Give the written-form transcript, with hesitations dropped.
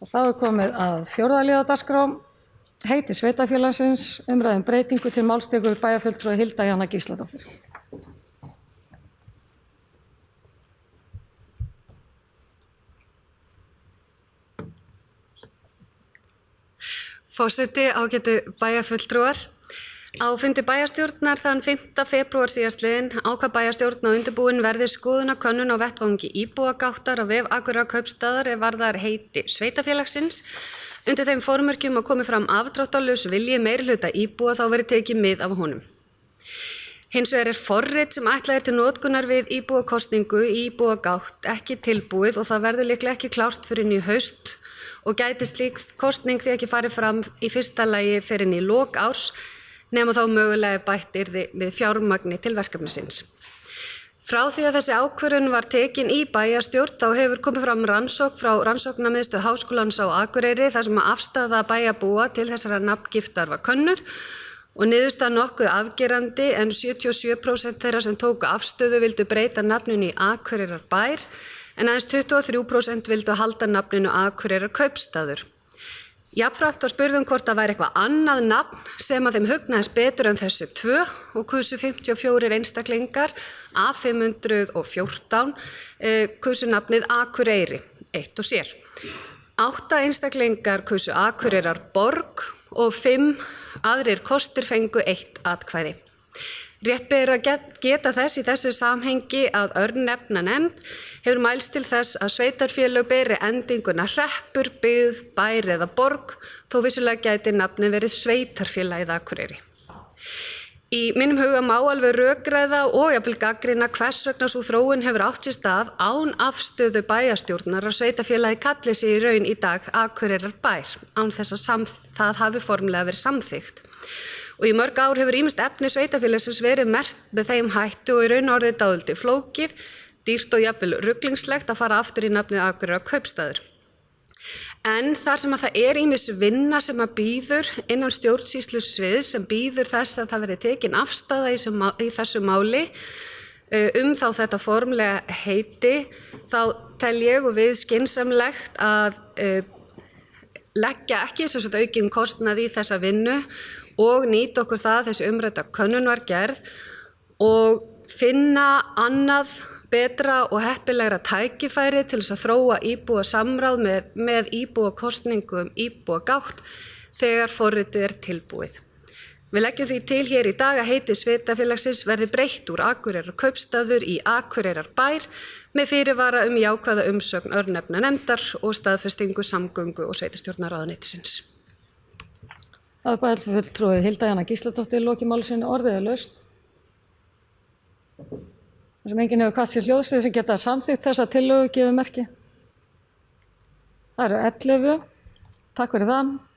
Þá komið að fjórða liða dagskrá, heiti sveitarfélagsins, umræðum breytingu til málstekur bæjarfulltrúa Hilda Jana Gísladóttir. Forseti, ágætu bæjarfulltrúar. Á fundi bæjarstjórnar þann 5. febrúar síðastliðinn ákvað bæjarstjórn á undirbúin verði skoðanakönnun á vettvangi íbúagáttar á vef Akureyrarkaupstaðar varðar heiti sveitarfélagsins. Undir þeim formerkjum að komi fram afdráttarlaus vilji meirihluta íbúa þá verið tekið mið af honum. Hins vegar forrit sem ætlað til notkunar við íbúakosningu í íbúagátt ekki tilbúið og það verður líklega ekki klárt fyrir í haust og gæti slík kosning því ekki farið fram í fyrsta lagi fyrir í lok árs nema þá mögulega bætt yrði við fjármagni til verkefnisins. Frá því að þessi ákvörðun var tekin í bæjarstjórn þá hefur komið fram rannsókn frá Rannsóknarmiðstöð Háskólans á Akureyri þar sem afstaða bæjarbúa til þessara nafngiftar var könnuð og niðurstaða nokkuð afgerandi en 77% þeirra sem tóku afstöðu vildu breyta nafninu í Akureyrarbær en aðeins 23% vildu halda nafninu Akureyrarkaupstaður. Jafnframt var spurðum hvort það væri eitthvað annað nafn sem að þeim hugnaðist betur en þessu tvö og kusu 54 einstaklingar af 514 kusu nafnið Akureyri, eitt og sér. 8 einstaklingar kusu Akureyrarborg og 5 aðrir kostir fengu 1 atkvæði. Rétt ber að geta þess í þessu samhengi að örnefnanefnd hefur mælst til þess að sveitarfélög beri endinguna hreppur, byggð, bær eða borg, þó vissulega gæti nafnið verið sveitarfélagið Akureyri. Í mínum huga má alveg rökræða og jafnvel gagnrýna hvers vegna sú þróun hefur átt sér stað án afstöðu bæjarstjórnar að sveitarfélagið kalli sig í raun í dag Akureyrarbær, án þess að það hafi formlega verið samþykkt. Og í mörg ár hefur ýmist efni sveitarfélagsins verið merkt með þeim hættu og í raun orðið dálítið flókið, dýrt og jafnvel ruglingslegt að fara aftur í nafnið Akureyrarkaupstaður. En þar sem að það ýmis vinna sem að býður innan stjórnsýslusviðs sem býður þess að það verði tekin afstaða í þessu máli þá þetta formlega heiti, þá tel ég og við skynsamlegt að leggja ekki aukinn kostnað í þessa vinnu og nýta okkur það að þessi umrædda könnun var gerð og finna annað betra og heppilegra tækifæri til þess að þróa íbúasamráð með íbúakosningum íbúagátt þegar forritið er tilbúið. Við leggjum því til hér í dag að heiti sveitarfélagsins verði breytt úr Akureyrarkaupstaður í Akureyrarbær með fyrirvara jákvæða umsögn örnefnanefndar og staðfestingu samgöngu og sveitarstjórnarráðuneytisins. Það bæjarfulltrúi Hilda Jana Gísladóttir loki máli sínu orðið er laust. Það sem enginn hefur kvatt sér hljóðsið sem geta samþykkt þessa tillögu gefið merki. Það eru 11. Takk fyrir það.